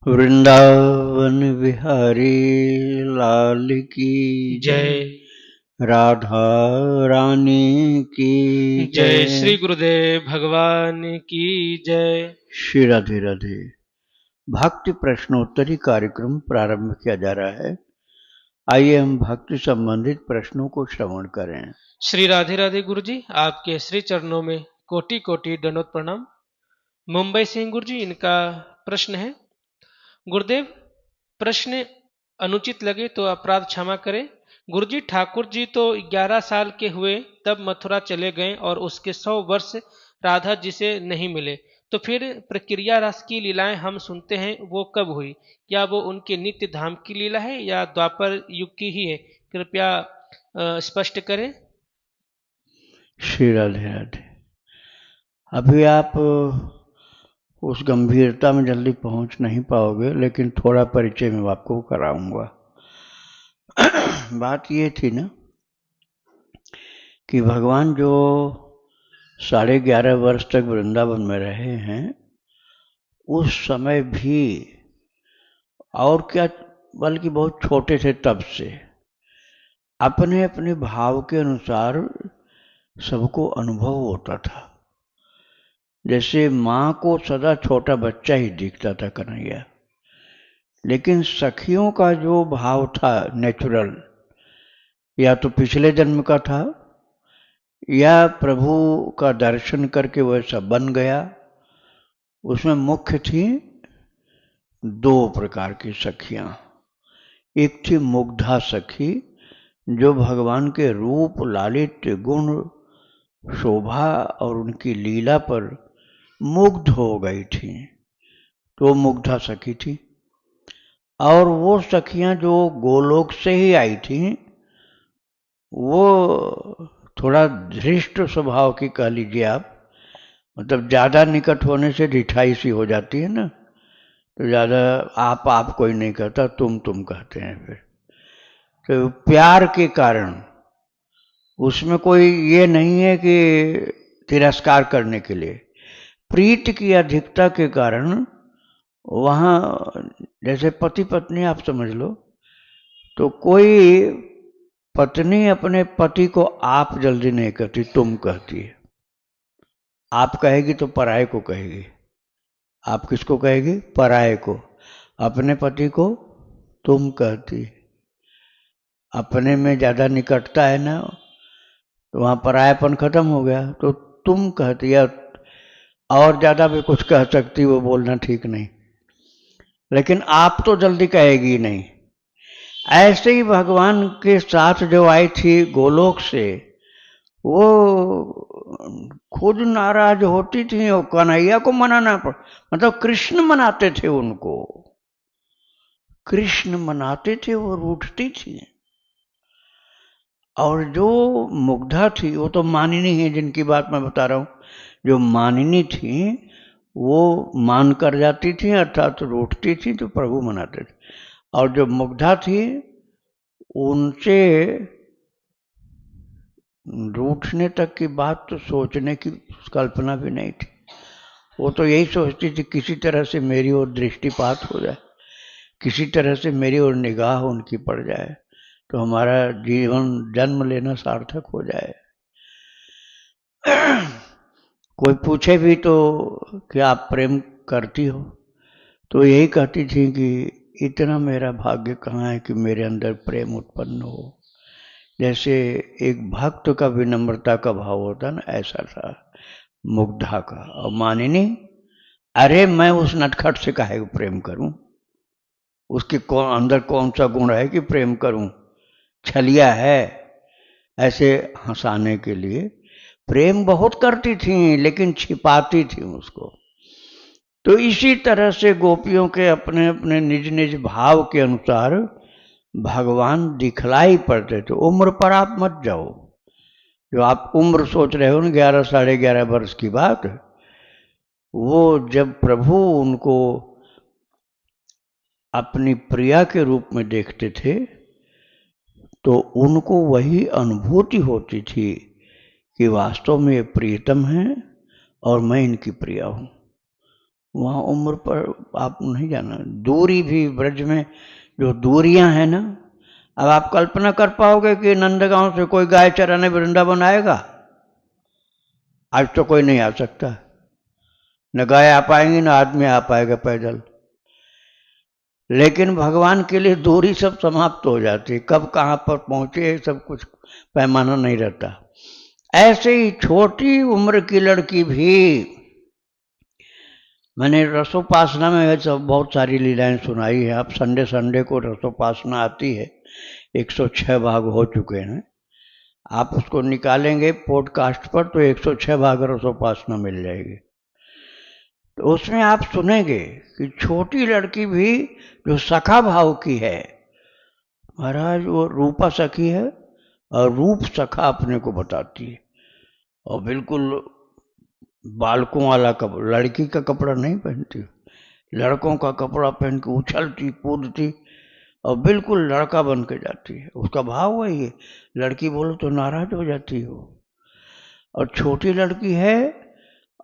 वृंदावन बिहारी लाल की जय। राधा रानी की जय श्री गुरुदेव भगवान की जय। श्री राधे राधे। भक्ति प्रश्नोत्तरी कार्यक्रम प्रारंभ किया जा रहा है। आइए हम भक्ति संबंधित प्रश्नों को श्रवण करें। श्री राधे राधे गुरु जी, आपके श्री चरणों में कोटि कोटि दंडवत प्रणाम। मुंबई से गुरु जी, इनका प्रश्न है। गुरुदेव, प्रश्न अनुचित लगे तो अपराध क्षमा करें। गुरुजी, ठाकुर जी तो 11 साल के हुए तब मथुरा चले गए और उसके 100 वर्ष राधा जी से नहीं मिले, तो फिर प्रक्रिया रस की लीलाएं हम सुनते हैं, वो कब हुई? क्या वो उनके नित्य धाम की लीला है या द्वापर युग की ही है? कृपया स्पष्ट करें। श्री राधे राधे। अभी आप उस गंभीरता में जल्दी पहुंच नहीं पाओगे, लेकिन थोड़ा परिचय मैं आपको कराऊंगा। बात ये थी ना कि भगवान जो 11.5 वर्ष तक वृंदावन में रहे हैं, उस समय भी, और क्या, बल्कि बहुत छोटे थे तब से, अपने अपने भाव के अनुसार सबको अनुभव होता था। जैसे माँ को सदा छोटा बच्चा ही दिखता था कन्हैया, लेकिन सखियों का जो भाव था नेचुरल, या तो पिछले जन्म का था या प्रभु का दर्शन करके वैसा बन गया। उसमें मुख्य थी 2 प्रकार की सखियां। एक थी मुग्धा सखी, जो भगवान के रूप, लालित्य, गुण, शोभा और उनकी लीला पर मुग्ध हो गई थी, तो मुग्धा सखी थी। और वो सखियां जो गोलोक से ही आई थी, वो थोड़ा धृष्ट स्वभाव की कह लीजिए आप, मतलब ज़्यादा निकट होने से ढिठाई सी हो जाती है ना, तो ज़्यादा आप कोई नहीं कहता, तुम कहते हैं। फिर तो प्यार के कारण उसमें कोई ये नहीं है कि तिरस्कार करने के लिए, प्रीति की अधिकता के कारण वहाँ, जैसे पति पत्नी आप समझ लो, तो कोई पत्नी अपने पति को आप जल्दी नहीं कहती, तुम कहती है। आप कहेगी तो पराये को कहेगी। आप किसको कहेगी? पराये को। अपने पति को तुम कहती। अपने में ज़्यादा निकटता है ना, तो वहाँ परायापन खत्म हो गया, तो तुम कहती है। और ज़्यादा भी कुछ कह सकती, वो बोलना ठीक नहीं, लेकिन आप तो जल्दी कहेगी नहीं। ऐसे ही भगवान के साथ जो आई थी गोलोक से, वो खुद नाराज होती थी और कन्हैया को मनाना पड़, मतलब कृष्ण मनाते थे उनको, कृष्ण मनाते थे, वो रूठती थी। और जो मुग्धा थी, वो तो मानिनी है जिनकी बात मैं बता रहा हूँ, जो मानिनी थी वो मान कर जाती थी, अर्थात रूठती थी तो प्रभु मनाते थे। और जो मुग्धा थी, उनसे रूठने तक की बात तो सोचने की कल्पना भी नहीं थी। वो तो यही सोचती थी किसी तरह से मेरी ओर दृष्टिपात हो जाए, किसी तरह से मेरी ओर निगाह उनकी पड़ जाए, तो हमारा जीवन जन्म लेना सार्थक हो जाए। कोई पूछे भी तो कि आप प्रेम करती हो, तो यही कहती थी कि इतना मेरा भाग्य कहाँ है कि मेरे अंदर प्रेम उत्पन्न हो। जैसे एक भक्त का विनम्रता का भाव होता ना, ऐसा था मुग्धा का। और मानिनी, अरे मैं उस नटखट से काहे को प्रेम करूं, उसके अंदर कौन सा गुण है कि प्रेम करूं, छलिया है। ऐसे हंसाने के लिए प्रेम बहुत करती थी, लेकिन छिपाती थी उसको। तो इसी तरह से गोपियों के अपने अपने निज निज भाव के अनुसार भगवान दिखलाई पड़ते थे। उम्र पर आप मत जाओ, जो आप उम्र सोच रहे हो ना, 11 11.5 वर्ष की बात, वो जब प्रभु उनको अपनी प्रिया के रूप में देखते थे, तो उनको वही अनुभूति होती थी कि वास्तव में ये प्रियतम है और मैं इनकी प्रिया हूँ। वहाँ उम्र पर आप नहीं जाना। दूरी भी ब्रज में जो दूरियां हैं ना, अब आप कल्पना कर पाओगे कि नंदगांव से कोई गाय चराने वृंदावन आएगा? आज तो कोई नहीं आ सकता, न गाय आ पाएंगी न आदमी आ पाएगा पैदल। लेकिन भगवान के लिए दूरी सब समाप्त हो जाती है, कब कहाँ पर पहुंचे सब कुछ पैमाना नहीं रहता। ऐसे ही छोटी उम्र की लड़की भी, मैंने रसोपासना में सब बहुत सारी लीलाएं सुनाई है। आप संडे संडे को रसोपासना आती है, 106 भाग हो चुके हैं। आप उसको निकालेंगे पॉडकास्ट पर तो 106 भाग रसोपासना मिल जाएगी। तो उसमें आप सुनेंगे कि छोटी लड़की भी जो सखा भाव की है, महाराज वो रूपा सखी है और रूप सखा अपने को बताती है, और बिल्कुल बालकों वाला कपड़ा, लड़की का कपड़ा नहीं पहनती, लड़कों का कपड़ा पहन के उछलती कूदती और बिल्कुल लड़का बन के जाती है। उसका भाव वही है, लड़की बोलो तो नाराज हो जाती हो। और छोटी लड़की है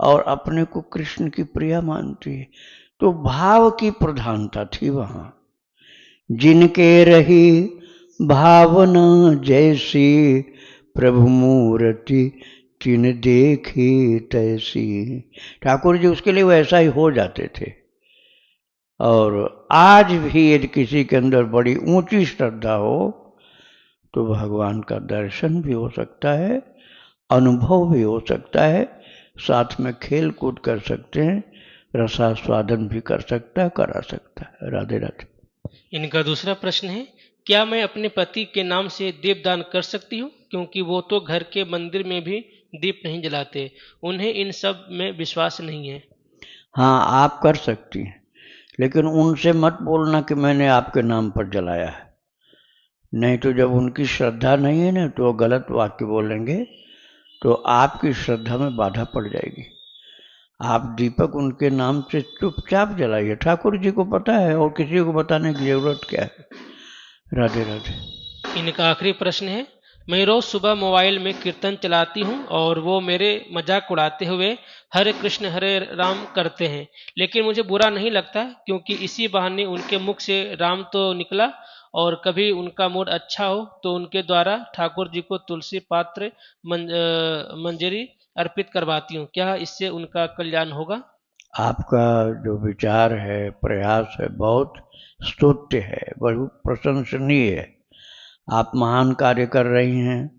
और अपने को कृष्ण की प्रिया मानती है। तो भाव की प्रधानता थी वहां। जिनके रही भावना जैसी, प्रभु मूर्ति तिन देखी तैसी। ठाकुर जी उसके लिए वैसा ही हो जाते थे। और आज भी यदि किसी के अंदर बड़ी ऊंची श्रद्धा हो तो भगवान का दर्शन भी हो सकता है, अनुभव भी हो सकता है, साथ में खेल कूद कर सकते हैं, रसास्वादन भी कर सकता है, करा सकता है। राधे राधे। इनका दूसरा प्रश्न है, क्या मैं अपने पति के नाम से दीपदान कर सकती हूँ? क्योंकि वो तो घर के मंदिर में भी दीप नहीं जलाते, उन्हें इन सब में विश्वास नहीं है। हाँ, आप कर सकती हैं, लेकिन उनसे मत बोलना कि मैंने आपके नाम पर जलाया है। नहीं तो जब उनकी श्रद्धा नहीं है ना तो वो गलत वाक्य बोलेंगे तो आपकी श्रद्धा में बाधा पड़ जाएगी। आप दीपक उनके नाम से चुपचाप जलाइए, ठाकुर जी को पता है और किसी को बताने की जरूरत क्या है। राधे राधे। इनका आखिरी प्रश्न है, मैं रोज सुबह मोबाइल में कीर्तन चलाती हूँ और वो मेरे मजाक उड़ाते हुए हरे कृष्ण हरे राम करते हैं, लेकिन मुझे बुरा नहीं लगता क्योंकि इसी बहाने उनके मुख से राम तो निकला। और कभी उनका मूड अच्छा हो तो उनके द्वारा ठाकुर जी को तुलसी पात्र मंजरी अर्पित करवाती हूँ। क्या इससे उनका कल्याण होगा? आपका जो विचार है, प्रयास है, बहुत स्तुत्य है, बहुत प्रशंसनीय है। आप महान कार्य कर रही हैं।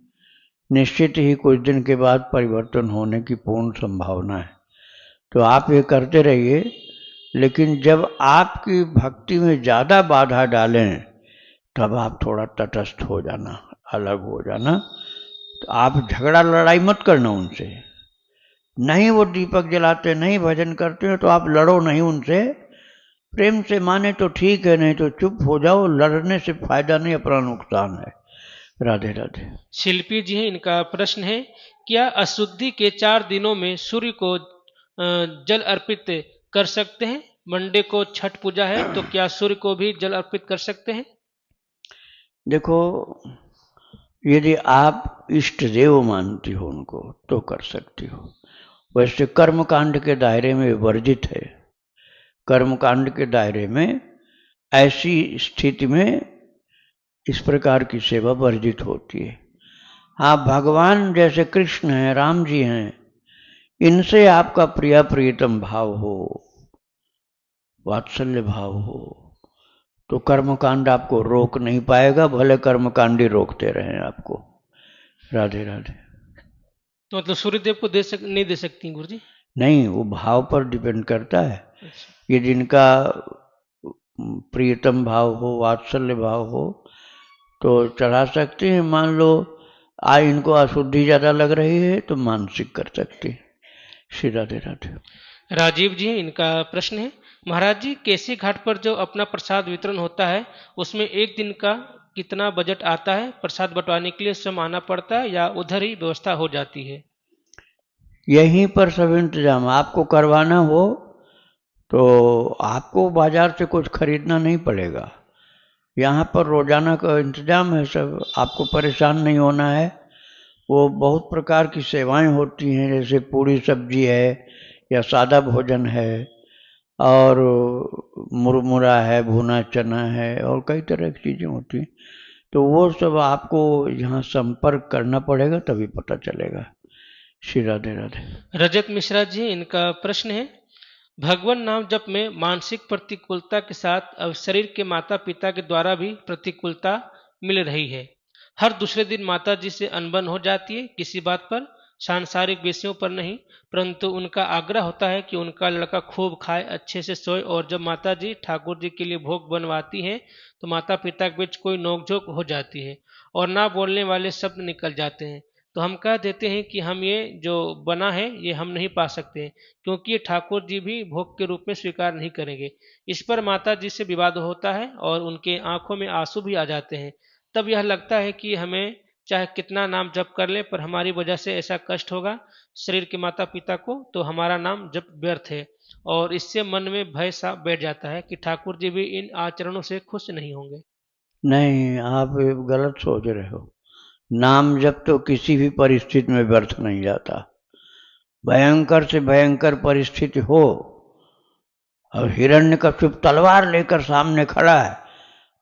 निश्चित ही कुछ दिन के बाद परिवर्तन होने की पूर्ण संभावना है, तो आप ये करते रहिए। लेकिन जब आपकी भक्ति में ज़्यादा बाधा डालें तब आप थोड़ा तटस्थ हो जाना, अलग हो जाना। तो आप झगड़ा लड़ाई मत करना उनसे। नहीं वो दीपक जलाते, नहीं भजन करते हो तो आप लड़ो नहीं उनसे। प्रेम से माने तो ठीक है, नहीं तो चुप हो जाओ। लड़ने से फायदा नहीं, अपना नुकसान है। राधे राधे। शिल्पी जी हैं, इनका प्रश्न है, क्या अशुद्धि के 4 दिनों में सूर्य को जल अर्पित कर सकते हैं? मंडे को छठ पूजा है तो क्या सूर्य को भी जल अर्पित कर सकते हैं? देखो, यदि आप इष्ट देव मानती हो उनको तो कर सकती हो। वैसे कर्मकांड के दायरे में वर्जित है। कर्मकांड के दायरे में ऐसी स्थिति में इस प्रकार की सेवा वर्जित होती है। हाँ, भगवान जैसे कृष्ण हैं, राम जी हैं, इनसे आपका प्रिया प्रियतम भाव हो, वात्सल्य भाव हो, तो कर्मकांड आपको रोक नहीं पाएगा, भले कर्मकांडी रोकते रहें आपको। राधे राधे। तो मतलब सूर्यदेव को नहीं दे सकती गुरुजी? नहीं, वो भाव पर डिपेंड करता है। अच्छा। ये जिनका प्रियतम भाव हो, वात्सल्य भाव हो तो चढ़ा सकते हैं। मान लो आज इनको अशुद्धि ज़्यादा लग रही है तो मानसिक कर सकते हैं। श्री राधे राधे। राजीव जी, इनका प्रश्न है, महाराज जी केसी घाट पर जो अपना प्रसाद वितरण होता है उसमें एक दिन का कितना बजट आता है? प्रसाद बंटवाने के लिए स्वयं आना पड़ता है या उधर ही व्यवस्था हो जाती है? यहीं पर सब इंतजाम आपको करवाना हो तो आपको बाजार से कुछ खरीदना नहीं पड़ेगा। यहाँ पर रोजाना का इंतजाम है सब, आपको परेशान नहीं होना है। वो बहुत प्रकार की सेवाएं होती हैं, जैसे पूरी सब्जी है या सादा भोजन है, और मुरमुरा है, भुना चना है और कई तरह की चीज़ें होती हैं। तो वो सब आपको यहाँ संपर्क करना पड़ेगा तभी पता चलेगा। श्री राधे राधे। रजत मिश्रा जी, इनका प्रश्न है, भगवान नाम जप में मानसिक प्रतिकूलता के साथ अब शरीर के माता पिता के द्वारा भी प्रतिकूलता मिल रही है। हर दूसरे दिन माता जी से अनबन हो जाती है, किसी बात पर, सांसारिक विषयों पर नहीं, परंतु उनका आग्रह होता है कि उनका लड़का खूब खाए, अच्छे से सोए, और जब माता जी ठाकुर जी के लिए भोग बनवाती हैं तो माता पिता के बीच कोई नोकझोंक हो जाती है और ना बोलने वाले शब्द निकल जाते हैं। तो हम कह देते हैं कि हम ये जो बना है ये हम नहीं पा सकते, क्योंकि ये ठाकुर जी भी भोग के रूप में स्वीकार नहीं करेंगे। इस पर माता जी से विवाद होता है और उनके आंखों में आंसू भी आ जाते हैं। तब यह लगता है कि हमें चाहे कितना नाम जप कर ले, पर हमारी वजह से ऐसा कष्ट होगा शरीर के माता पिता को, तो हमारा नाम जप व्यर्थ है। और इससे मन में भय सा बैठ जाता है कि ठाकुर जी भी इन आचरणों से खुश नहीं होंगे। नहीं, आप गलत सोच रहे हो। नाम जप तो किसी भी परिस्थिति में व्यर्थ नहीं जाता। भयंकर से भयंकर परिस्थिति हो और हिरण्यकश्यप तलवार लेकर सामने खड़ा है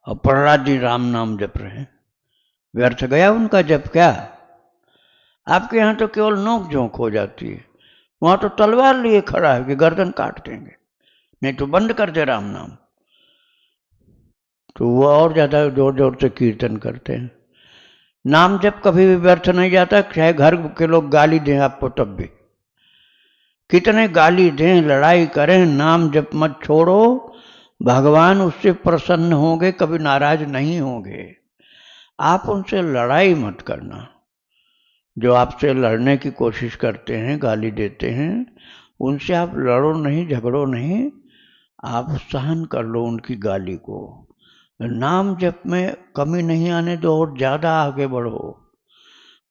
और प्रहलाद जी राम नाम जप रहे हैं, व्यर्थ गया उनका जप क्या? आपके यहाँ तो केवल नोक झोंक हो जाती है, वहां तो तलवार लिए खड़ा है कि गर्दन काट देंगे, नहीं तो बंद कर दे राम नाम। तो वो और ज्यादा जोर जोर से कीर्तन करते हैं। नाम जप कभी भी व्यर्थ नहीं जाता, चाहे घर के लोग गाली दें आपको तब भी, कितने गाली दें, लड़ाई करें, नाम जप मत छोड़ो, भगवान उससे प्रसन्न होंगे, कभी नाराज नहीं होंगे। आप उनसे लड़ाई मत करना। जो आपसे लड़ने की कोशिश करते हैं, गाली देते हैं, उनसे आप लड़ो नहीं, झगड़ो नहीं, आप सहन कर लो उनकी गाली को। नाम जप में कमी नहीं आने दो और ज़्यादा आगे बढ़ो।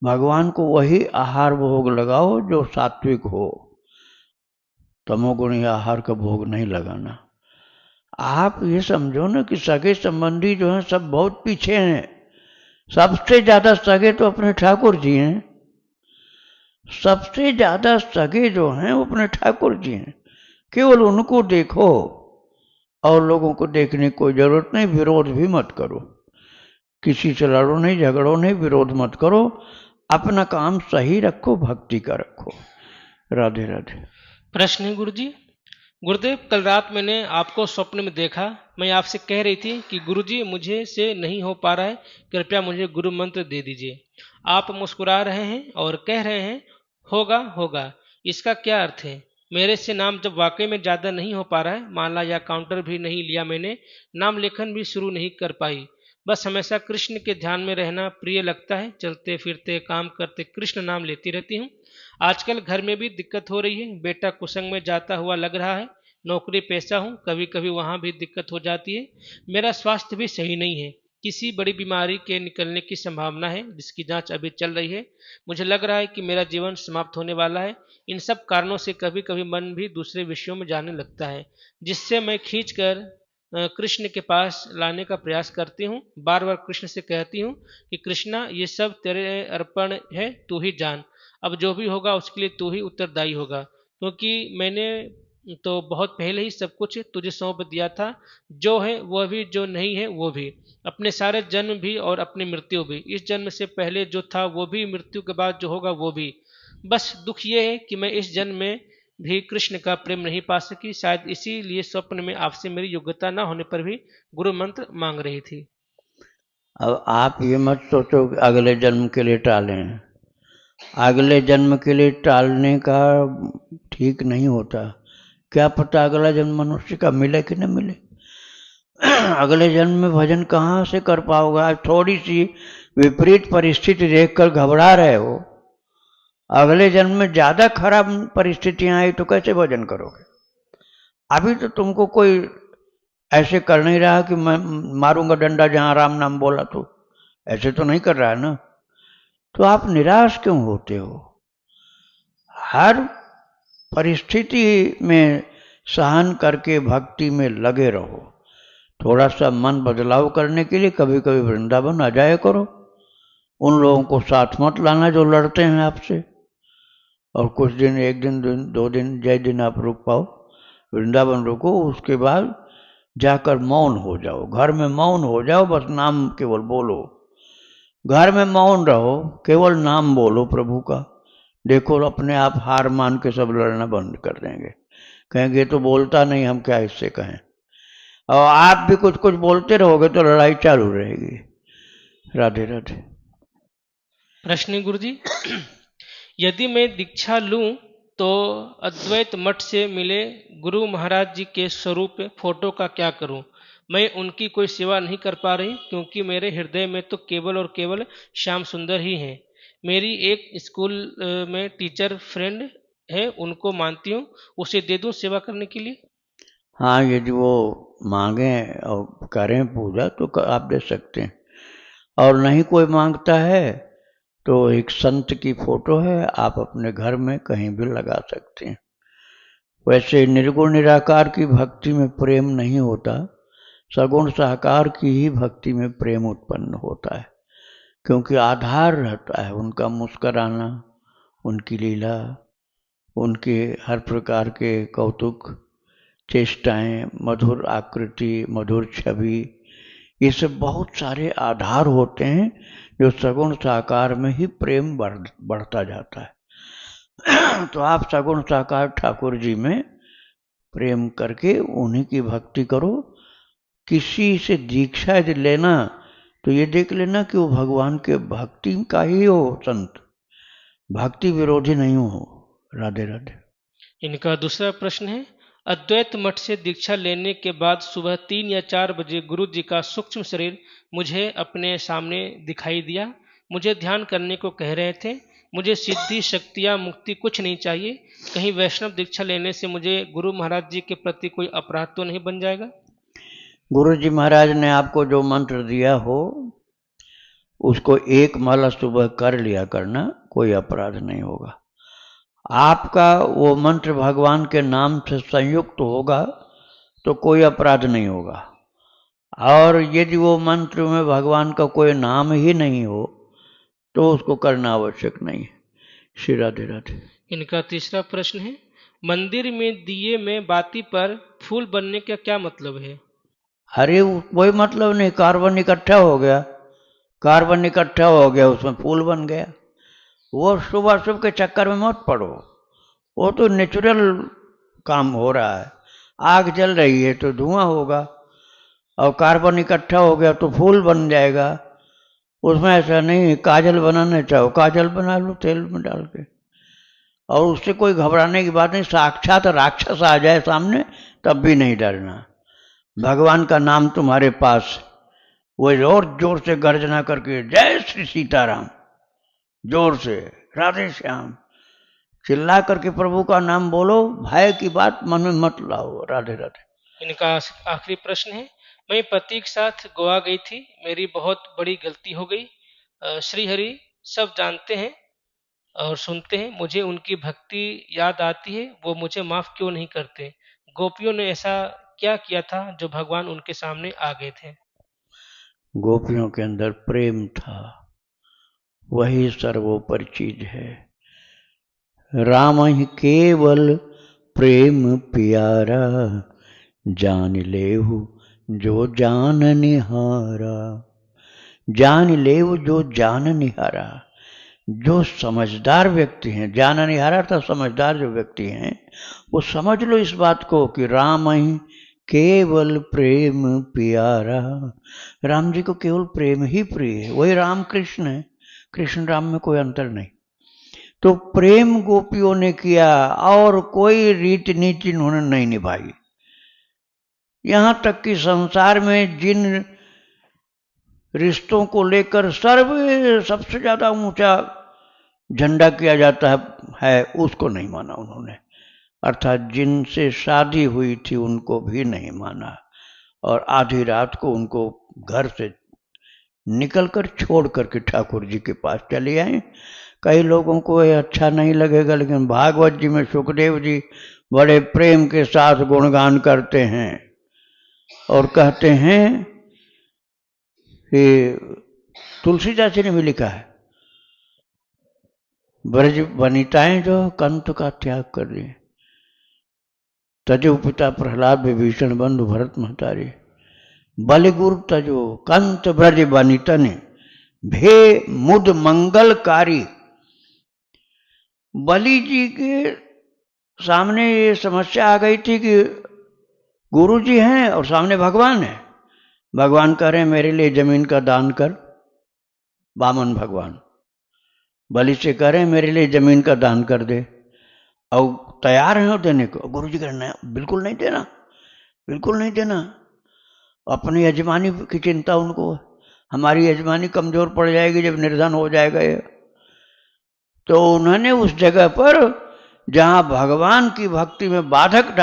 भगवान को वही आहार भोग लगाओ जो सात्विक हो, तमोगुणी आहार का भोग नहीं लगाना। आप ये समझो ना कि सगे संबंधी जो हैं सब बहुत पीछे हैं। सबसे ज़्यादा सगे तो अपने ठाकुर जी हैं। सबसे ज़्यादा सगे जो हैं वो अपने ठाकुर जी हैं। केवल उनको देखो और लोगों को देखने की कोई ज़रूरत नहीं। विरोध भी मत करो, किसी से लड़ो नहीं, झगड़ो नहीं, विरोध मत करो, अपना काम सही रखो, भक्ति का रखो। राधे राधे। प्रश्न है गुरु जी, गुरुदेव, कल रात मैंने आपको स्वप्न में देखा। मैं आपसे कह रही थी कि गुरुजी मुझे से नहीं हो पा रहा है, कृपया मुझे गुरु मंत्र दे दीजिए। आप मुस्कुरा रहे हैं और कह रहे हैं होगा होगा। इसका क्या अर्थ है? मेरे से नाम जब वाकई में ज़्यादा नहीं हो पा रहा है, माला या काउंटर भी नहीं लिया मैंने, नाम लेखन भी शुरू नहीं कर पाई, बस हमेशा कृष्ण के ध्यान में रहना प्रिय लगता है, चलते फिरते काम करते कृष्ण नाम लेती रहती हूँ। आजकल घर में भी दिक्कत हो रही है, बेटा कुसंग में जाता हुआ लग रहा है, नौकरी पेशा हूँ, कभी कभी वहाँ भी दिक्कत हो जाती है। मेरा स्वास्थ्य भी सही नहीं है, किसी बड़ी बीमारी के निकलने की संभावना है जिसकी जांच अभी चल रही है। मुझे लग रहा है कि मेरा जीवन समाप्त होने वाला है। इन सब कारणों से कभी कभी मन भी दूसरे विषयों में जाने लगता है, जिससे मैं खींच कर कृष्ण के पास लाने का प्रयास करती हूँ। बार बार कृष्ण से कहती हूँ कि कृष्णा, ये सब तेरे अर्पण है, तू ही जान, अब जो भी होगा उसके लिए तू ही उत्तरदायी होगा, क्योंकि मैंने तो बहुत पहले ही सब कुछ तुझे सौंप दिया था, जो है वह भी, जो नहीं है वो भी, अपने सारे जन्म भी और अपनी मृत्यु भी, इस जन्म से पहले जो था वो भी, मृत्यु के बाद जो होगा वो भी। बस दुख ये है कि मैं इस जन्म में भी कृष्ण का प्रेम नहीं पा सकी, शायद इसीलिए स्वप्न में आपसे मेरी योग्यता न होने पर भी गुरु मंत्र मांग रही थी। अब आप ये मत सोचो कि अगले जन्म के लिए टालें। अगले जन्म के लिए टालने का ठीक नहीं होता। क्या पता अगला जन्म मनुष्य का मिले कि न मिले। अगले जन्म में भजन कहाँ से कर पाओगे? आज थोड़ी सी विपरीत परिस्थिति देखकर घबरा रहे हो, अगले जन्म में ज्यादा खराब परिस्थितियां आई तो कैसे भजन करोगे? अभी तो तुमको कोई ऐसे कर नहीं रहा कि मैं मारूंगा डंडा जहां राम नाम बोला, तो ऐसे तो नहीं कर रहा है ना। तो आप निराश क्यों होते हो? हर परिस्थिति में सहन करके भक्ति में लगे रहो। थोड़ा सा मन बदलाव करने के लिए कभी कभी वृंदावन आ जाया करो। उन लोगों को साथ मत लाना जो लड़ते हैं आपसे, और कुछ दिन, एक दिन, दो दिन, जय दिन आप रुक पाओ, वृंदावन रुको, उसके बाद जाकर मौन हो जाओ, घर में मौन हो जाओ, बस नाम केवल बोलो, घर में मौन रहो, केवल नाम बोलो प्रभु का। देखो अपने आप हार मान के सब लड़ना बंद कर देंगे, कहेंगे तो बोलता नहीं, हम क्या इससे कहें। और आप भी कुछ कुछ बोलते रहोगे तो लड़ाई चालू रहेगी। राधे राधे। प्रश्न गुरु जी, यदि मैं दीक्षा लूं तो अद्वैत मठ से मिले गुरु महाराज जी के स्वरूप फोटो का क्या करूं? मैं उनकी कोई सेवा नहीं कर पा रही क्योंकि मेरे हृदय में तो केवल और केवल श्याम सुंदर ही हैं। मेरी एक स्कूल में टीचर फ्रेंड है, उनको मानती हूँ, उसे दे दूं सेवा करने के लिए? हाँ, यदि वो मांगे और करें पूजा तो आप दे सकते हैं, और नहीं कोई मांगता है तो एक संत की फोटो है, आप अपने घर में कहीं भी लगा सकते हैं। वैसे निर्गुण निराकार की भक्ति में प्रेम नहीं होता, सगुण साकार की ही भक्ति में प्रेम उत्पन्न होता है, क्योंकि आधार रहता है उनका मुस्कराना, उनकी लीला, उनके हर प्रकार के कौतुक चेष्टाएं, मधुर आकृति, मधुर छवि, ये सब बहुत सारे आधार होते हैं जो सगुण साकार में ही प्रेम बढ़ता जाता है। तो आप सगुण साकार ठाकुर जी में प्रेम करके उन्हीं की भक्ति करो। किसी से दीक्षा यदि लेना तो ये देख लेना कि वो भगवान के भक्ति का ही हो संत, भक्ति विरोधी नहीं हो। राधे राधे। इनका दूसरा प्रश्न है, अद्वैत मठ से दीक्षा लेने के बाद सुबह 3 या 4 बजे गुरु जी का सूक्ष्म शरीर मुझे अपने सामने दिखाई दिया। मुझे ध्यान करने को कह रहे थे। मुझे सिद्धि, शक्ति या मुक्ति कुछ नहीं चाहिए। कहीं वैष्णव दीक्षा लेने से मुझे गुरु महाराज जी के प्रति कोई अपराध तो नहीं बन जाएगा? गुरु जी महाराज ने आपको जो मंत्र दिया हो उसको एक माला सुबह कर लिया करना, कोई अपराध नहीं होगा। आपका वो मंत्र भगवान के नाम से संयुक्त होगा तो कोई अपराध नहीं होगा, और यदि वो मंत्र में भगवान का कोई नाम ही नहीं हो तो उसको करना आवश्यक नहीं है। श्री राधे राधे। इनका तीसरा प्रश्न है, मंदिर में दिए में बाती पर फूल बनने का क्या मतलब है? अरे कोई मतलब नहीं, कार्बन इकट्ठा हो गया, कार्बन इकट्ठा हो गया उसमें फूल बन गया। वो शुभ अशुभ के चक्कर में मत पड़ो, वो तो नेचुरल काम हो रहा है। आग जल रही है तो धुआं होगा, और कार्बन इकट्ठा हो गया तो फूल बन जाएगा। उसमें ऐसा नहीं, काजल बनाना चाहो काजल बना लो तेल में डाल के, और उससे कोई घबराने की बात नहीं। साक्षात राक्षस आ जाए सामने तब भी नहीं डरना, भगवान का नाम तुम्हारे पास। वो जोर जोर से गर्जना करके जय श्री सीताराम, जोर से राधे श्याम चिल्ला करके प्रभु का नाम बोलो, भय की बात मन में मत लाओ। राधे राधे। इनका आखिरी प्रश्न है, मैं पति के साथ गोवा गई थी, मेरी बहुत बड़ी गलती हो गई। श्री हरि सब जानते हैं और सुनते हैं, मुझे उनकी भक्ति याद आती है, वो मुझे माफ क्यों नहीं करते? गोपियों ने ऐसा क्या किया था जो भगवान उनके सामने आ गए थे? गोपियों के अंदर प्रेम था, वही सर्वोपरि चीज है। राम ही केवल प्रेम प्यारा, जान लेहु जो जान निहारा। जान लेहु जो जान निहारा, जो समझदार व्यक्ति हैं, जान निहारा था समझदार जो व्यक्ति हैं, वो समझ लो इस बात को कि राम ही केवल प्रेम प्यारा। राम जी को केवल प्रेम ही प्रिय है, वही राम कृष्ण है, कृष्ण राम में कोई अंतर नहीं। तो प्रेम गोपियों ने किया और कोई रीति नीति उन्होंने नहीं निभाई। यहां तक कि संसार में जिन रिश्तों को लेकर सबसे ज्यादा ऊंचा झंडा किया जाता है उसको नहीं माना उन्होंने, अर्थात जिनसे शादी हुई थी उनको भी नहीं माना, और आधी रात को उनको घर से निकलकर छोड़ करके ठाकुर जी के पास चले आए। कई लोगों को ये अच्छा नहीं लगेगा, लेकिन भागवत जी में सुखदेव जी बड़े प्रेम के साथ गुणगान करते हैं और कहते हैं कि तुलसीदास जी ने भी लिखा है, ब्रज वनिताएं जो कंत का त्याग कर दी, तजो पिता प्रहलाद विभीषण बंधु भरत महतारी, बलिगुरु तजो कंत ब्रज बनितन, भे मुद मंगलकारी। बलि जी के सामने ये समस्या आ गई थी कि गुरु जी हैं और सामने भगवान है। भगवान कह रहे हैं मेरे लिए जमीन का दान कर, वामन भगवान बलि से कह रहे हैं मेरे लिए जमीन का दान कर दे, और तैयार हैं देने को। गुरु जी कह रहे बिल्कुल नहीं देना, बिल्कुल नहीं देना। अपनी यजमानी की चिंता उनको, हमारी यजमानी कमजोर पड़ जाएगी जब निर्धन हो जाएगा ये। तो उन्होंने उस जगह पर जहां भगवान की भक्ति में बाधक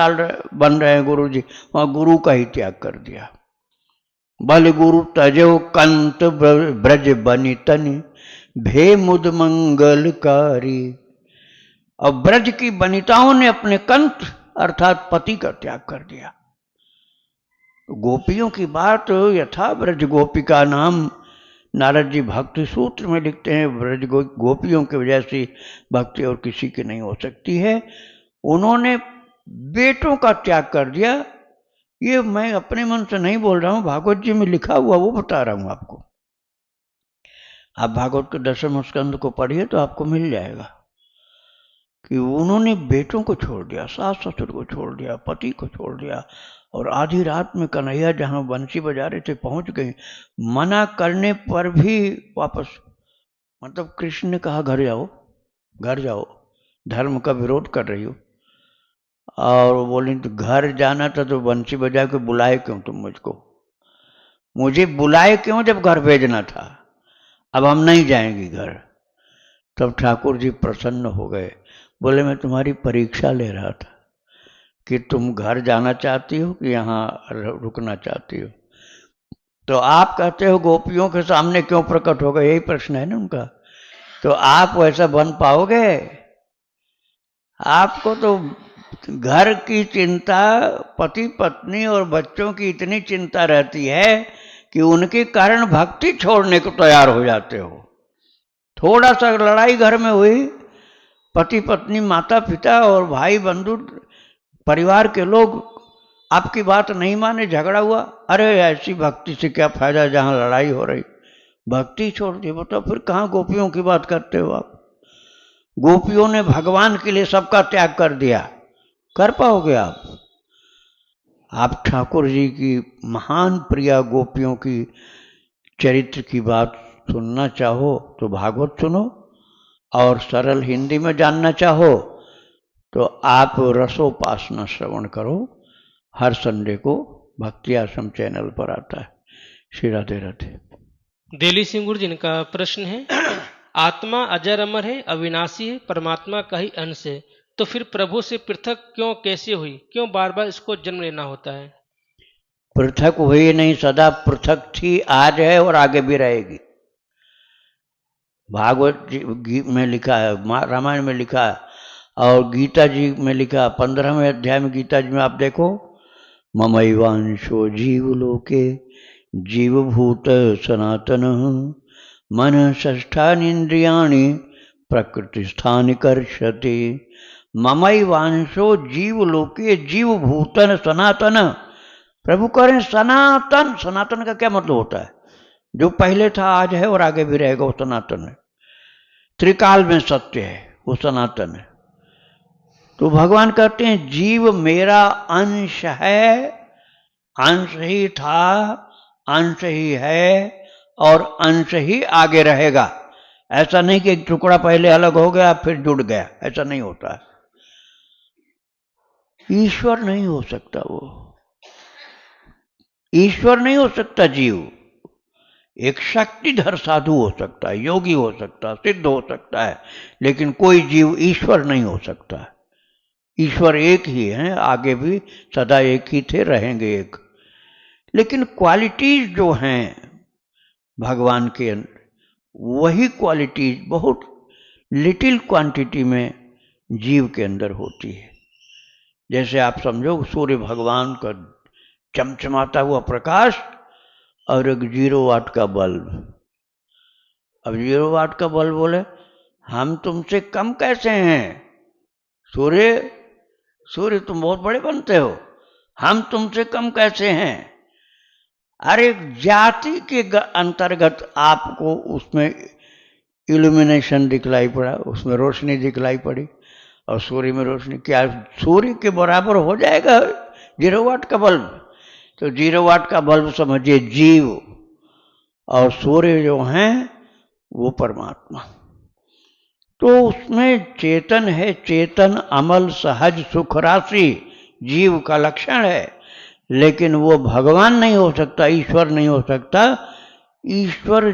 बन रहे हैं गुरु जी, वहां गुरु का ही त्याग कर दिया। बल गुरु तजो कंत ब्रज बनितनि, भे मुद मंगलकारी। और ब्रज की बनिताओं ने अपने कंत अर्थात पति का त्याग कर दिया। गोपियों की बात यथा ब्रज गोपिका नाम, नारद जी भक्ति सूत्र में लिखते हैं ब्रज गोपियों की वजह से भक्ति और किसी की नहीं हो सकती है। उन्होंने बेटों का त्याग कर दिया। ये मैं अपने मन से नहीं बोल रहा हूं, भागवत जी में लिखा हुआ वो बता रहा हूं आपको। आप भागवत के 10वें स्कंद को पढ़िए तो आपको मिल जाएगा कि उन्होंने बेटों को छोड़ दिया, सास ससुर को छोड़ दिया, पति को छोड़ दिया, और आधी रात में कन्हैया जहां बंसी बजा रहे थे पहुंच गए। मना करने पर भी वापस, मतलब कृष्ण ने कहा घर जाओ, घर जाओ, धर्म का विरोध कर रही हो। और बोली तो घर जाना था तो बंसी बजा के बुलाए क्यों तुम मुझको, मुझे बुलाए क्यों जब घर भेजना था, अब हम नहीं जाएंगे घर। तब ठाकुर जी प्रसन्न हो गए, बोले मैं तुम्हारी परीक्षा ले रहा था कि तुम घर जाना चाहती हो कि यहाँ रुकना चाहती हो। तो आप कहते हो गोपियों के सामने क्यों प्रकट हो गए, यही प्रश्न है ना उनका। तो आप वैसा बन पाओगे? आपको तो घर की चिंता, पति पत्नी और बच्चों की इतनी चिंता रहती है कि उनके कारण भक्ति छोड़ने को तैयार हो जाते हो। थोड़ा सा लड़ाई घर में हुई, पति पत्नी माता पिता और भाई बंधु परिवार के लोग आपकी बात नहीं माने, झगड़ा हुआ, अरे ऐसी भक्ति से क्या फायदा जहां लड़ाई हो रही, भक्ति छोड़ दी। बताओ फिर कहां गोपियों की बात करते हो आप। गोपियों ने भगवान के लिए सबका त्याग कर दिया, कर पाओगे आप? आप ठाकुर जी की महान प्रिया गोपियों की चरित्र की बात सुनना चाहो तो भागवत सुनो, और सरल हिंदी में जानना चाहो तो आप रसोपासना श्रवण करो। हर संडे को भक्ति आश्रम चैनल पर आता है। श्री राधे राधे। दिली सिंह गुरु जी का प्रश्न है, आत्मा अजर अमर है, अविनाशी है, परमात्मा का ही अंश है, तो फिर प्रभु से पृथक क्यों कैसे हुई, क्यों बार बार इसको जन्म लेना होता है? पृथक हुई नहीं, सदा पृथक थी, आज है और आगे भी रहेगी। भागवत जी में लिखा है, रामायण में लिखा है, और गीता जी में लिखा, 15वें अध्याय में गीता जी में आप देखो, ममैवांशो जीवलोके जीवभूत सनातन मन षष्ठानीन्द्रियाणि प्रकृतिस्थानि कर्षति। ममैवांशो जीवलोके जीवभूतन सनातन। प्रभु कह रहे हैं सनातन। सनातन का क्या मतलब होता है? जो पहले था, आज है और आगे भी रहेगा, वो सनातन है। त्रिकाल में सत्य है, वो सनातन है। तो भगवान कहते हैं जीव मेरा अंश है, अंश ही था, अंश ही है और अंश ही आगे रहेगा। ऐसा नहीं कि एक टुकड़ा पहले अलग हो गया फिर जुड़ गया, ऐसा नहीं होता है। ईश्वर नहीं हो सकता, वो ईश्वर नहीं हो सकता। जीव एक शक्तिधर साधु हो सकता है, योगी हो सकता है, सिद्ध हो सकता है, लेकिन कोई जीव ईश्वर नहीं हो सकता। ईश्वर एक ही है, आगे भी सदा एक ही थे, रहेंगे एक। लेकिन क्वालिटीज जो हैं भगवान के अंदर, वही क्वालिटीज बहुत लिटिल क्वांटिटी में जीव के अंदर होती है। जैसे आप समझो सूर्य भगवान का चमचमाता हुआ प्रकाश और एक 0 वाट का बल्ब। अब 0 वाट का बल्ब बोले हम तुमसे कम कैसे हैं? सूर्य सूर्य तुम बहुत बड़े बनते हो, हम तुमसे कम कैसे हैं? अरे जाति के अंतर्गत आपको उसमें इल्यूमिनेशन दिखलाई पड़ा, उसमें रोशनी दिखलाई पड़ी, और सूर्य में रोशनी, क्या सूर्य के बराबर हो जाएगा 0 वाट का बल्ब? तो 0 वाट का बल्ब समझिए जीव, और सूर्य जो हैं वो परमात्मा। तो उसमें चेतन है, चेतन अमल सहज सुख राशि जीव का लक्षण है, लेकिन वो भगवान नहीं हो सकता, ईश्वर नहीं हो सकता। ईश्वर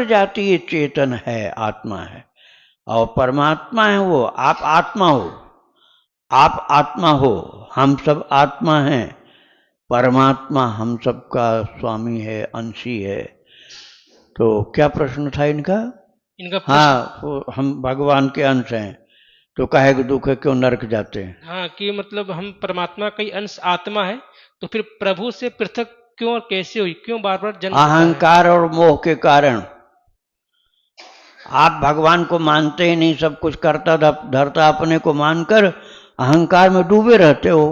जातीय चेतन है, आत्मा है, और परमात्मा है वो। आप आत्मा हो, आप आत्मा हो, हम सब आत्मा हैं। परमात्मा हम सबका स्वामी है, अंशी है। तो क्या प्रश्न था इनका? इनका प्रश्न, हाँ, वो हम भगवान के अंश हैं, तो काहे को दुख है, क्यों नरक जाते हैं? हाँ, कि मतलब हम परमात्मा का ही अंश आत्मा है, तो फिर प्रभु से पृथक क्यों और कैसे हुई, क्यों बार बार जन्म होता है? अहंकार और मोह के कारण। आप भगवान को मानते ही नहीं, सब कुछ करता धरता अपने को मानकर अहंकार में डूबे रहते हो।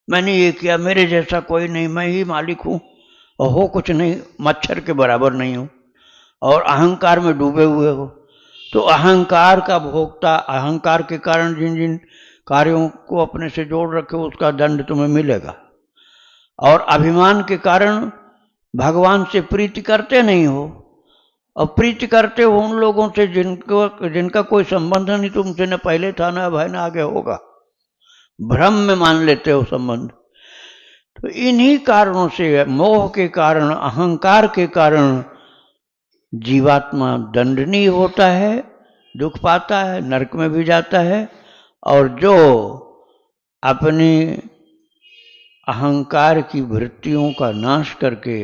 मैंने ये किया, मेरे जैसा कोई नहीं, मैं ही मालिक हूं, और हो कुछ नहीं, मच्छर के बराबर नहीं हूं, और अहंकार में डूबे हुए हो। तो अहंकार का भोक्ता, अहंकार के कारण जिन जिन कार्यों को अपने से जोड़ रखे उसका दंड तुम्हें मिलेगा। और अभिमान के कारण भगवान से प्रीति करते नहीं हो, और प्रीति करते हो उन लोगों से जिनका कोई संबंध नहीं तुमसे, न पहले था न अब है न आगे होगा। भ्रम में मान लेते हो संबंध। तो इन्हीं कारणों से, मोह के कारण, अहंकार के कारण जीवात्मा दंडनीय होता है, दुख पाता है, नरक में भी जाता है। और जो अपनी अहंकार की वृत्तियों का नाश करके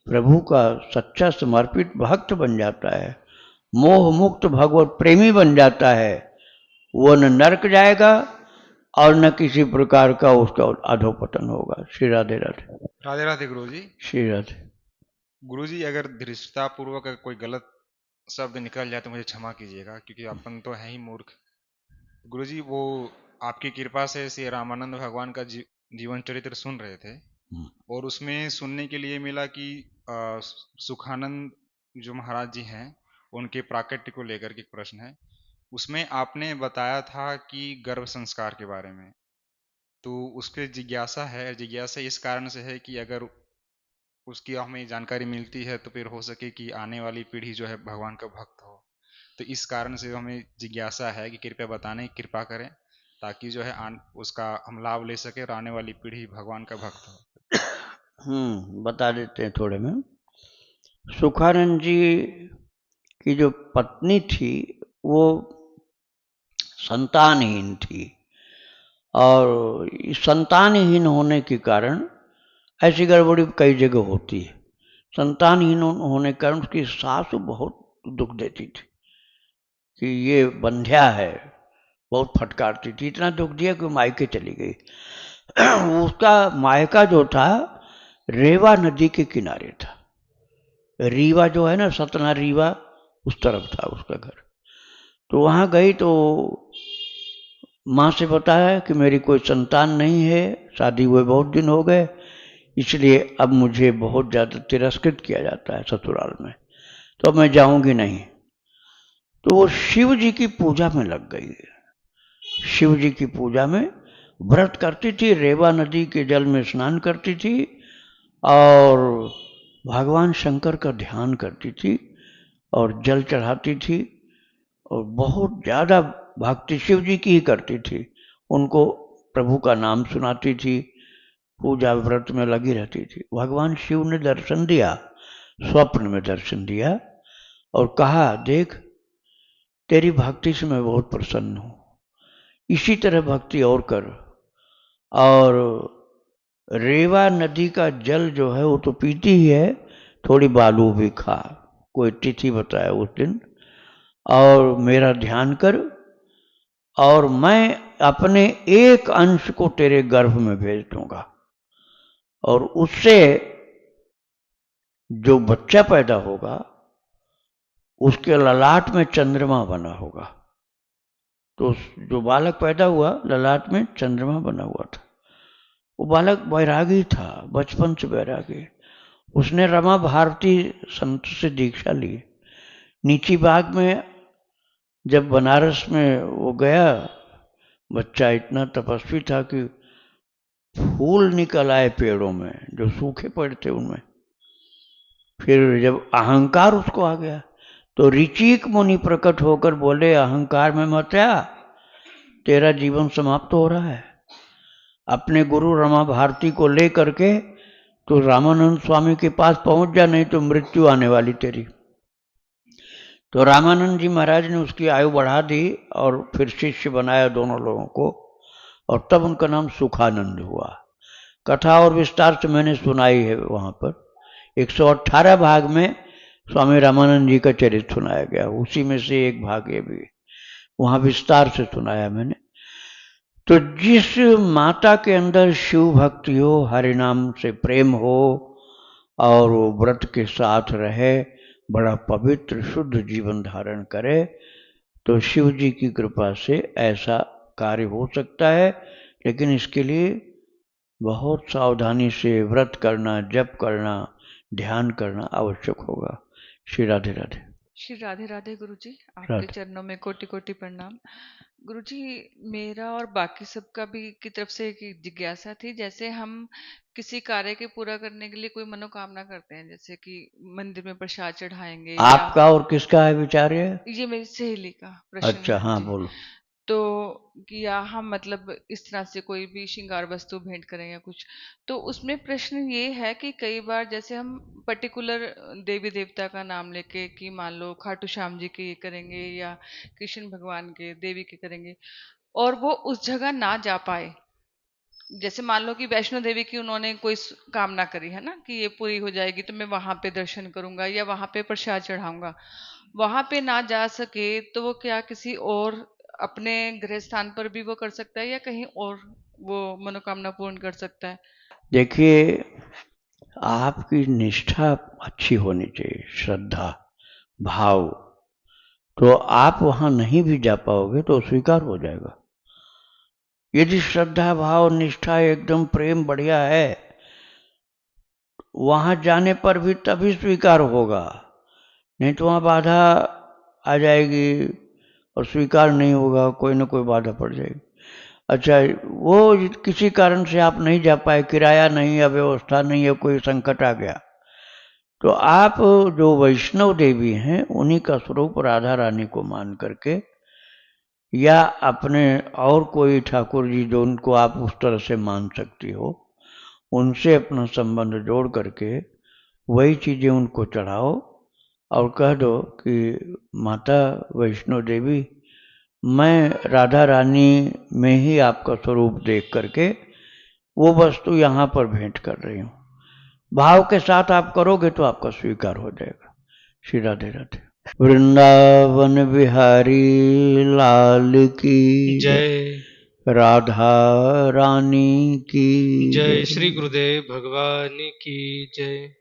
प्रभु का सच्चा समर्पित भक्त बन जाता है, मोह मुक्त भगवत प्रेमी बन जाता है, वो न नरक जाएगा और न किसी प्रकार का उसका अधोपतन होगा। श्री राधे राधे। राधे राधे गुरुजी। श्री राधे। गुरुजी, अगर धृष्टतापूर्वक कोई गलत शब्द निकल जाए तो मुझे क्षमा कीजिएगा, क्योंकि अपन तो है ही मूर्ख। गुरुजी, वो आपकी कृपा से श्री रामानंद भगवान का जीवन चरित्र सुन रहे थे, और उसमें सुनने के लिए मिला कि सुखानंद जो महाराज जी हैं, उनके प्राकट्य को लेकर के एक प्रश्न है। उसमें आपने बताया था कि गर्भ संस्कार के बारे में, तो उस पर जिज्ञासा है। जिज्ञासा इस कारण से है कि अगर उसकी हमें जानकारी मिलती है तो फिर हो सके कि आने वाली पीढ़ी जो है भगवान का भक्त हो। तो इस कारण से हमें जिज्ञासा है कि कृपया बताने की कृपा करें, ताकि जो है उसका हम लाभ ले सके और आने वाली पीढ़ी भगवान का भक्त हो। बता देते हैं थोड़े में। सुखानंद जी की जो पत्नी थी वो संतानहीन थी, और संतानहीन होने के कारण ऐसी गड़बड़ी कई जगह होती है। संतानहीन होने के कारण उसकी सासु बहुत दुख देती थी कि ये बंध्या है, बहुत फटकारती थी। इतना दुख दिया कि मायके चली गई। उसका मायका जो था रेवा नदी के किनारे था। रीवा जो है ना, सतना रीवा, उस तरफ था उसका घर। तो वहाँ गई तो माँ से बताया कि मेरी कोई संतान नहीं है, शादी हुए बहुत दिन हो गए, इसलिए अब मुझे बहुत ज़्यादा तिरस्कृत किया जाता है ससुराल में, तो मैं जाऊंगी नहीं। तो वो शिव जी की पूजा में लग गई। शिव जी की पूजा में व्रत करती थी, रेवा नदी के जल में स्नान करती थी, और भगवान शंकर का ध्यान करती थी, और जल चढ़ाती थी, और बहुत ज़्यादा भक्ति शिव जी की ही करती थी। उनको प्रभु का नाम सुनाती थी, पूजा व्रत में लगी रहती थी। भगवान शिव ने दर्शन दिया, स्वप्न में दर्शन दिया, और कहा, देख तेरी भक्ति से मैं बहुत प्रसन्न हूँ, इसी तरह भक्ति और कर। और रेवा नदी का जल जो है वो तो पीती ही है, थोड़ी बालू भी खा, कोई तिथि बताया उस दिन, और मेरा ध्यान कर, और मैं अपने एक अंश को तेरे गर्भ में भेज दूंगा, और उससे जो बच्चा पैदा होगा उसके ललाट में चंद्रमा बना होगा, तो जो बालक पैदा हुआ ललाट में चंद्रमा बना हुआ था। वो बालक बैरागी था, बचपन से बैरागी। उसने रमा भारती संत से दीक्षा ली। नीची बाग में जब बनारस में वो गया, बच्चा इतना तपस्वी था कि फूल निकल आए पेड़ों में, जो सूखे पेड़ थे उनमें। फिर जब अहंकार उसको आ गया तो ऋचिक मुनि प्रकट होकर बोले, अहंकार में मत आ, तेरा जीवन समाप्त हो रहा है। अपने गुरु रमा भारती को ले करके तो रामानंद स्वामी के पास पहुंच जा, नहीं तो मृत्यु आने वाली तेरी। तो रामानंद जी महाराज ने उसकी आयु बढ़ा दी और फिर शिष्य बनाया दोनों लोगों को, और तब उनका नाम सुखानंद हुआ। कथा और विस्तार से मैंने सुनाई है वहाँ पर। 118 भाग में स्वामी रामानंद जी का चरित्र सुनाया गया, उसी में से एक भाग ये भी वहाँ विस्तार से सुनाया मैंने। तो जिस माता के अंदर शिव भक्ति हो, हरि नाम से प्रेम हो और वो व्रत के साथ रहे, बड़ा पवित्र शुद्ध जीवन धारण करे, तो शिव जी की कृपा से ऐसा कार्य हो सकता है। लेकिन इसके लिए बहुत सावधानी से व्रत करना, जप करना, ध्यान करना आवश्यक होगा। श्री राधे राधे। श्री राधे राधे गुरुजी, आपके राधे। चरणों में कोटि कोटि प्रणाम। गुरुजी, मेरा और बाकी सबका भी की तरफ से एक जिज्ञासा थी। जैसे हम किसी कार्य के पूरा करने के लिए कोई मनोकामना करते हैं, जैसे कि मंदिर में प्रसाद चढ़ाएंगे, या आपका और किसका है विचार है? ये मेरी सहेली का प्रश्न अच्छा, है हाँ जी। बोलो। तो कि या हम मतलब इस तरह से कोई भी श्रृंगार वस्तु भेंट करें या कुछ, तो उसमें प्रश्न ये है कि कई बार जैसे हम पर्टिकुलर देवी देवता का नाम लेके कि मान लो खाटू श्याम जी के करेंगे या कृष्ण भगवान के देवी के करेंगे, और वो उस जगह ना जा पाए। जैसे मान लो कि वैष्णो देवी की उन्होंने कोई कामना करी है ना कि ये पूरी हो जाएगी तो मैं वहां पे दर्शन करूंगा या वहां पे प्रसाद चढ़ाऊंगा, वहां पे ना जा सके तो वो क्या किसी और अपने गृह स्थान पर भी वो कर सकता है या कहीं और वो मनोकामना पूर्ण कर सकता है? देखिए, आपकी निष्ठा अच्छी होनी चाहिए, श्रद्धा भाव। तो आप वहां नहीं भी जा पाओगे तो स्वीकार हो जाएगा। यदि श्रद्धा भाव निष्ठा एकदम प्रेम बढ़िया है, वहां जाने पर भी तभी स्वीकार होगा, नहीं तो वहां बाधा आ जाएगी और स्वीकार नहीं होगा, कोई ना कोई बाधा पड़ जाएगी। अच्छा, वो किसी कारण से आप नहीं जा पाए, किराया नहीं है, व्यवस्था नहीं है, कोई संकट आ गया, तो आप जो वैष्णव देवी हैं उन्हीं का स्वरूप राधा रानी को मान करके, या अपने और कोई ठाकुर जी जो उनको आप उस तरह से मान सकती हो, उनसे अपना संबंध जोड़ करके वही चीज़ें उनको चढ़ाओ और कह दो कि माता वैष्णो देवी, मैं राधा रानी में ही आपका स्वरूप देख करके वो वस्तु यहाँ पर भेंट कर रही हूँ। भाव के साथ आप करोगे तो आपका स्वीकार हो जाएगा। श्री राधे राधे। वृंदावन बिहारी लाल की जय। राधा रानी की जय। श्री गुरुदेव भगवान की जय।